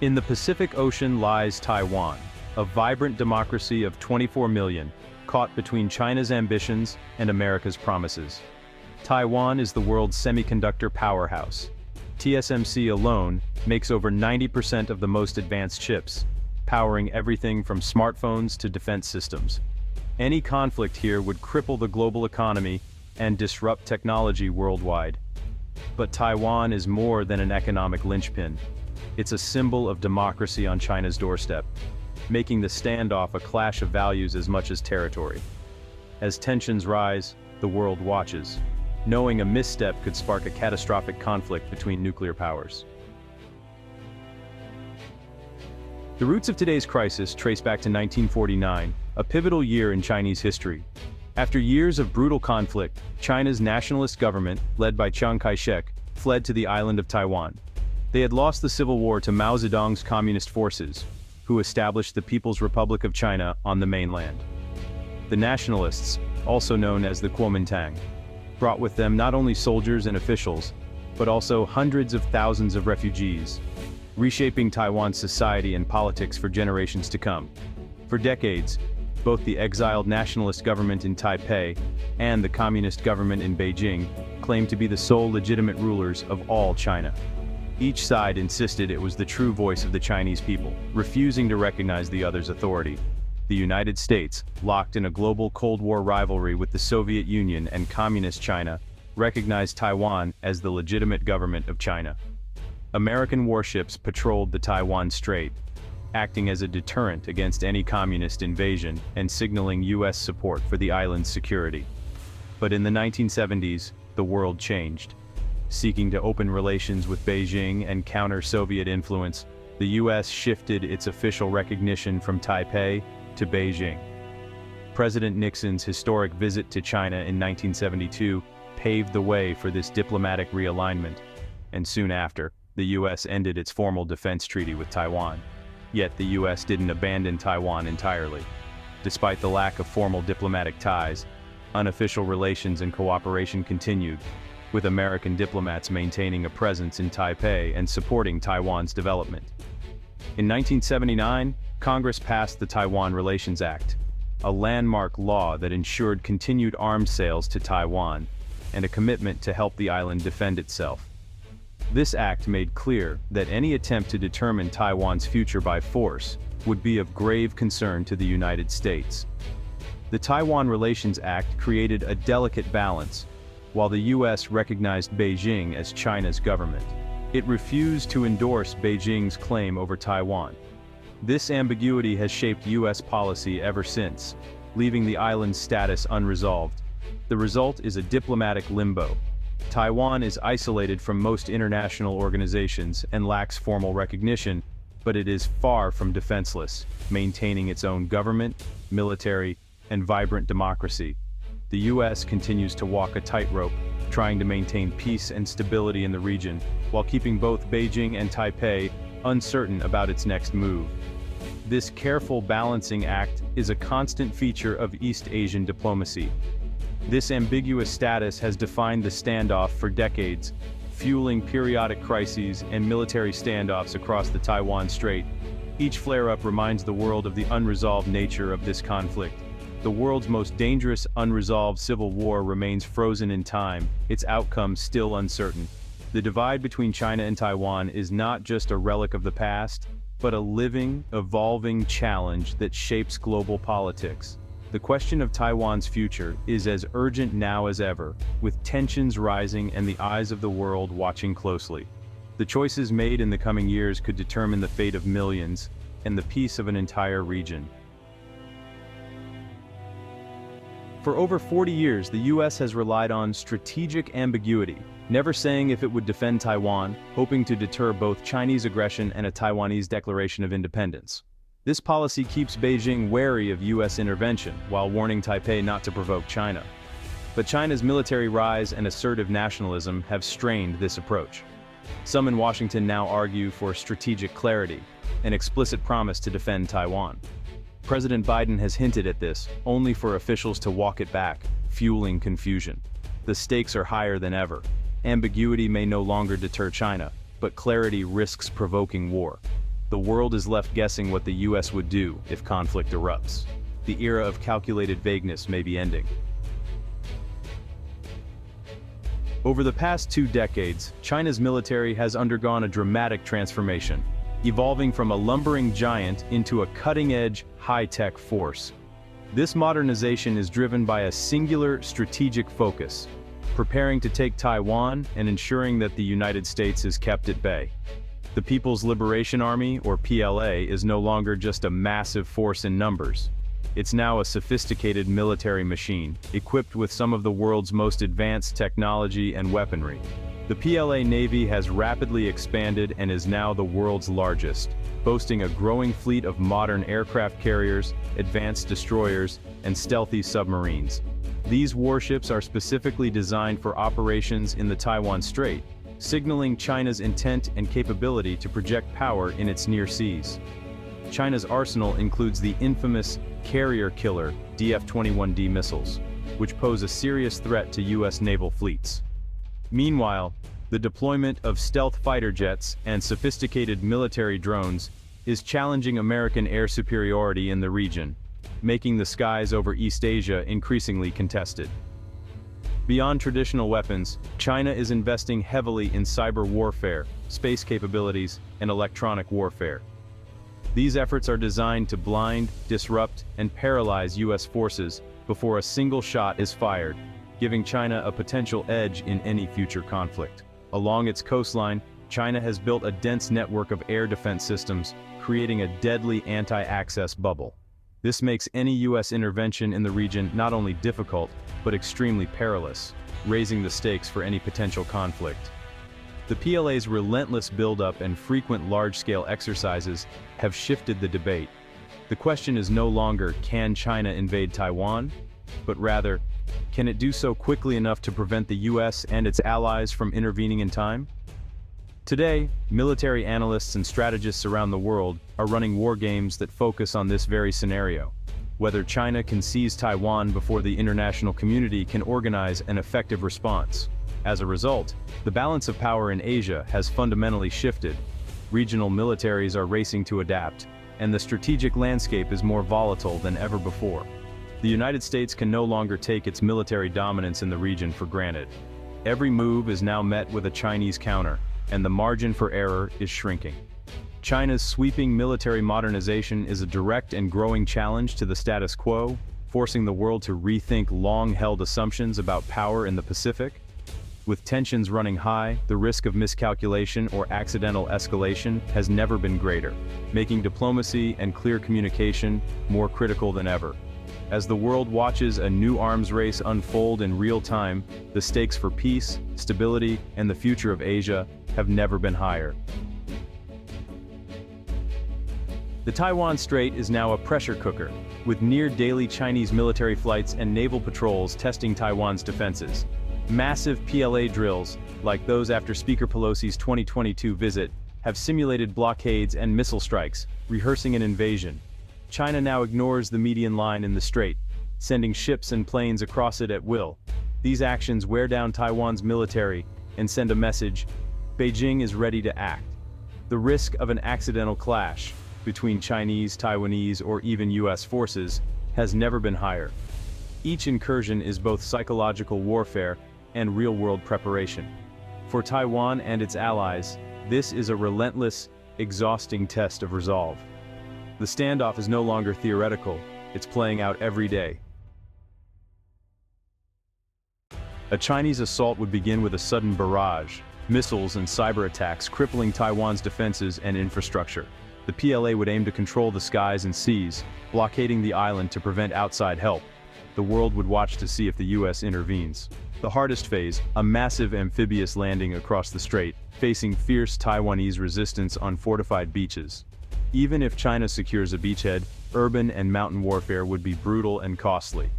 In the Pacific Ocean lies Taiwan, a vibrant democracy of 24 million, caught between China's ambitions and America's promises. Taiwan is the world's semiconductor powerhouse. TSMC alone makes over 90% of the most advanced chips, powering everything from smartphones to defense systems. Any conflict here would cripple the global economy and disrupt technology worldwide. But Taiwan is more than an economic linchpin. It's a symbol of democracy on China's doorstep, making the standoff a clash of values as much as territory. As tensions rise, the world watches, knowing a misstep could spark a catastrophic conflict between nuclear powers. The roots of today's crisis trace back to 1949, a pivotal year in Chinese history. After years of brutal conflict, China's nationalist government, led by Chiang Kai-shek, fled to the island of Taiwan. They had lost the civil war to Mao Zedong's communist forces, who established the People's Republic of China on the mainland. The nationalists, also known as the Kuomintang, brought with them not only soldiers and officials, but also hundreds of thousands of refugees, reshaping Taiwan's society and politics for generations to come. For decades, both the exiled nationalist government in Taipei and the communist government in Beijing claimed to be the sole legitimate rulers of all China. Each side insisted it was the true voice of the Chinese people, refusing to recognize the other's authority. The United States, locked in a global Cold War rivalry with the Soviet Union and Communist China, recognized Taiwan as the legitimate government of China. American warships patrolled the Taiwan Strait, acting as a deterrent against any communist invasion and signaling U.S. support for the island's security. But in the 1970s, the world changed. Seeking to open relations with Beijing and counter Soviet influence, the U.S. shifted its official recognition from Taipei to Beijing. President Nixon's historic visit to China in 1972 paved the way for this diplomatic realignment, and soon after, the U.S. ended its formal defense treaty with Taiwan. Yet the U.S. didn't abandon Taiwan entirely. Despite the lack of formal diplomatic ties, unofficial relations and cooperation continued, with American diplomats maintaining a presence in Taipei and supporting Taiwan's development. In 1979, Congress passed the Taiwan Relations Act, a landmark law that ensured continued arms sales to Taiwan and a commitment to help the island defend itself. This act made clear that any attempt to determine Taiwan's future by force would be of grave concern to the United States. The Taiwan Relations Act created a delicate balance. While the U.S. recognized Beijing as China's government, it refused to endorse Beijing's claim over Taiwan. This ambiguity has shaped U.S. policy ever since, leaving the island's status unresolved. The result is a diplomatic limbo. Taiwan is isolated from most international organizations and lacks formal recognition, but it is far from defenseless, maintaining its own government, military, and vibrant democracy. The U.S. continues to walk a tightrope, trying to maintain peace and stability in the region, while keeping both Beijing and Taipei uncertain about its next move. This careful balancing act is a constant feature of East Asian diplomacy. This ambiguous status has defined the standoff for decades, fueling periodic crises and military standoffs across the Taiwan Strait. Each flare-up reminds the world of the unresolved nature of this conflict. The world's most dangerous unresolved civil war remains frozen in time, its outcome still uncertain. The divide between China and Taiwan is not just a relic of the past, but a living, evolving challenge that shapes global politics. The question of Taiwan's future is as urgent now as ever, with tensions rising and the eyes of the world watching closely. The choices made in the coming years could determine the fate of millions and the peace of an entire region. For over 40 years, the U.S. has relied on strategic ambiguity, never saying if it would defend Taiwan, hoping to deter both Chinese aggression and a Taiwanese declaration of independence. This policy keeps Beijing wary of U.S. intervention, while warning Taipei not to provoke China. But China's military rise and assertive nationalism have strained this approach. Some in Washington now argue for strategic clarity, an explicit promise to defend Taiwan. President Biden has hinted at this, only for officials to walk it back, fueling confusion. The stakes are higher than ever. Ambiguity may no longer deter China, but clarity risks provoking war. The world is left guessing what the US would do if conflict erupts. The era of calculated vagueness may be ending. Over the past 2 decades, China's military has undergone a dramatic transformation, evolving from a lumbering giant into a cutting-edge, high-tech force. This modernization is driven by a singular strategic focus: preparing to take Taiwan and ensuring that the United States is kept at bay. The People's Liberation Army, or PLA, is no longer just a massive force in numbers. It's now a sophisticated military machine, equipped with some of the world's most advanced technology and weaponry. The PLA Navy has rapidly expanded and is now the world's largest, boasting a growing fleet of modern aircraft carriers, advanced destroyers, and stealthy submarines. These warships are specifically designed for operations in the Taiwan Strait, signaling China's intent and capability to project power in its near seas. China's arsenal includes the infamous carrier killer DF-21D missiles, which pose a serious threat to U.S. naval fleets. Meanwhile, the deployment of stealth fighter jets and sophisticated military drones is challenging American air superiority in the region, making the skies over East Asia increasingly contested. Beyond traditional weapons, China is investing heavily in cyber warfare, space capabilities, and electronic warfare. These efforts are designed to blind, disrupt, and paralyze U.S. forces before a single shot is fired, giving China a potential edge in any future conflict. Along its coastline, China has built a dense network of air defense systems, creating a deadly anti-access bubble. This makes any U.S. intervention in the region not only difficult, but extremely perilous, raising the stakes for any potential conflict. The PLA's relentless buildup and frequent large-scale exercises have shifted the debate. The question is no longer, can China invade Taiwan? But rather, can it do so quickly enough to prevent the U.S. and its allies from intervening in time? Today, military analysts and strategists around the world are running war games that focus on this very scenario: whether China can seize Taiwan before the international community can organize an effective response. As a result, the balance of power in Asia has fundamentally shifted. Regional militaries are racing to adapt, and the strategic landscape is more volatile than ever before. The United States can no longer take its military dominance in the region for granted. Every move is now met with a Chinese counter, and the margin for error is shrinking. China's sweeping military modernization is a direct and growing challenge to the status quo, forcing the world to rethink long-held assumptions about power in the Pacific. With tensions running high, the risk of miscalculation or accidental escalation has never been greater, making diplomacy and clear communication more critical than ever. As the world watches a new arms race unfold in real time, the stakes for peace, stability, and the future of Asia have never been higher. The Taiwan Strait is now a pressure cooker, with near-daily Chinese military flights and naval patrols testing Taiwan's defenses. Massive PLA drills, like those after Speaker Pelosi's 2022 visit, have simulated blockades and missile strikes, rehearsing an invasion. China now ignores the median line in the strait, sending ships and planes across it at will. These actions wear down Taiwan's military and send a message: Beijing is ready to act. The risk of an accidental clash between Chinese, Taiwanese, or even US forces has never been higher. Each incursion is both psychological warfare and real-world preparation. For Taiwan and its allies, this is a relentless, exhausting test of resolve. The standoff is no longer theoretical, it's playing out every day. A Chinese assault would begin with a sudden barrage, missiles and cyber attacks crippling Taiwan's defenses and infrastructure. The PLA would aim to control the skies and seas, blockading the island to prevent outside help. The world would watch to see if the US intervenes. The hardest phase, a massive amphibious landing across the strait, facing fierce Taiwanese resistance on fortified beaches. Even if China secures a beachhead, urban and mountain warfare would be brutal and costly.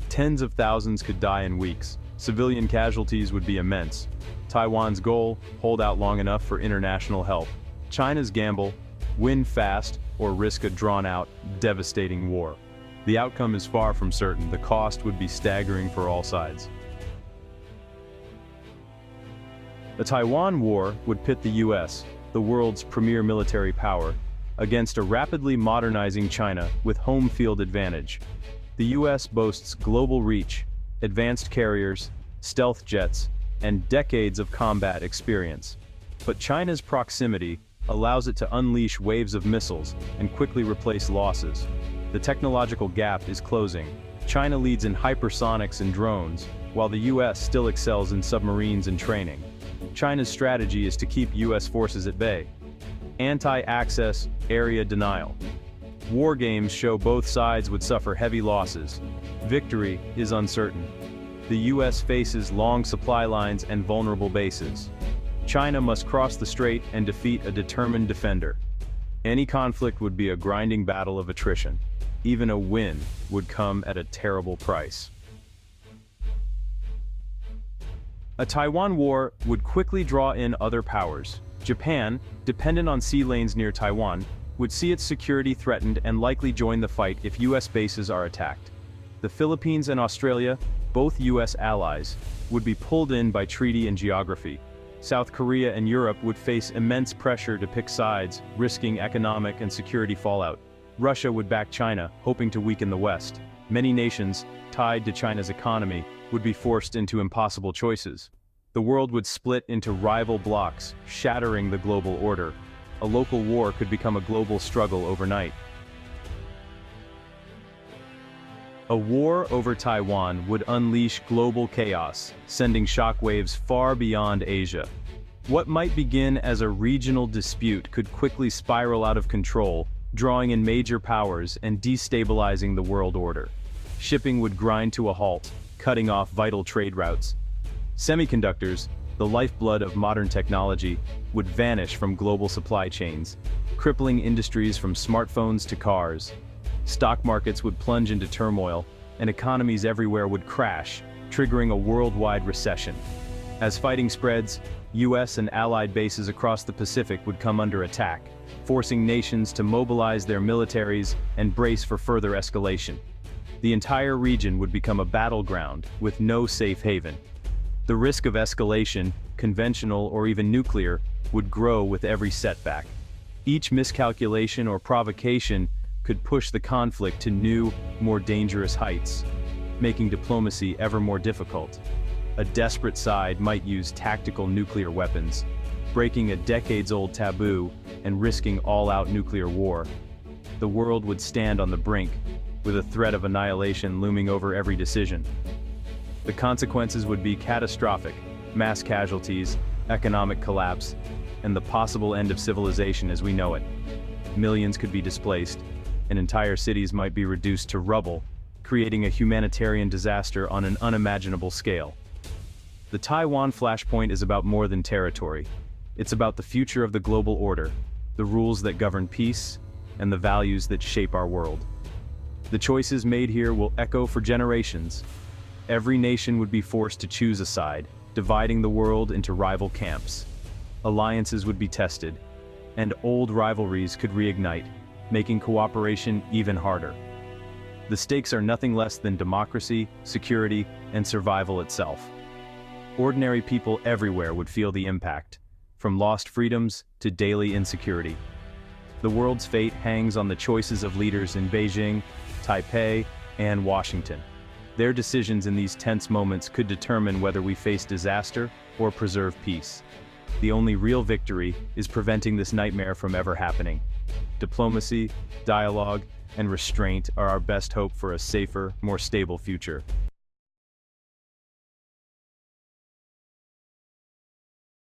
Tens of thousands could die in weeks. Civilian casualties would be immense. Taiwan's goal: hold out long enough for international help. China's gamble: win fast or risk a drawn-out, devastating war. The outcome is far from certain. The cost would be staggering for all sides. The Taiwan War would pit the US, the world's premier military power, against a rapidly modernizing China with home field advantage. The US boasts global reach, advanced carriers, stealth jets, and decades of combat experience. But China's proximity allows it to unleash waves of missiles and quickly replace losses. The technological gap is closing. China leads in hypersonics and drones, while the US still excels in submarines and training. China's strategy is to keep US forces at bay. Anti-access area denial. War games show both sides would suffer heavy losses. Victory is uncertain. The US faces long supply lines and vulnerable bases. China must cross the strait and defeat a determined defender. Any conflict would be a grinding battle of attrition. Even a win would come at a terrible price. A Taiwan war would quickly draw in other powers. Japan, dependent on sea lanes near Taiwan, would see its security threatened and likely join the fight if US bases are attacked. The Philippines and Australia, both US allies, would be pulled in by treaty and geography. South Korea and Europe would face immense pressure to pick sides, risking economic and security fallout. Russia would back China, hoping to weaken the West. Many nations, tied to China's economy, would be forced into impossible choices. The world would split into rival blocs, shattering the global order. A local war could become a global struggle overnight. A war over Taiwan would unleash global chaos, sending shockwaves far beyond Asia. What might begin as a regional dispute could quickly spiral out of control, drawing in major powers and destabilizing the world order. Shipping would grind to a halt, cutting off vital trade routes. Semiconductors, the lifeblood of modern technology, would vanish from global supply chains, crippling industries from smartphones to cars. Stock markets would plunge into turmoil, and economies everywhere would crash, triggering a worldwide recession. As fighting spreads, US and allied bases across the Pacific would come under attack, forcing nations to mobilize their militaries and brace for further escalation. The entire region would become a battleground with no safe haven. The risk of escalation, conventional or even nuclear, would grow with every setback. Each miscalculation or provocation could push the conflict to new, more dangerous heights, making diplomacy ever more difficult. A desperate side might use tactical nuclear weapons, breaking a decades-old taboo and risking all-out nuclear war. The world would stand on the brink, with a threat of annihilation looming over every decision. The consequences would be catastrophic: mass casualties, economic collapse, and the possible end of civilization as we know it. Millions could be displaced, and entire cities might be reduced to rubble, creating a humanitarian disaster on an unimaginable scale. The Taiwan flashpoint is about more than territory. It's about the future of the global order, the rules that govern peace, and the values that shape our world. The choices made here will echo for generations. Every nation would be forced to choose a side, dividing the world into rival camps. Alliances would be tested, and old rivalries could reignite, making cooperation even harder. The stakes are nothing less than democracy, security, and survival itself. Ordinary people everywhere would feel the impact, from lost freedoms to daily insecurity. The world's fate hangs on the choices of leaders in Beijing, Taipei, and Washington. Their decisions in these tense moments could determine whether we face disaster or preserve peace. The only real victory is preventing this nightmare from ever happening. Diplomacy, dialogue, and restraint are our best hope for a safer, more stable future.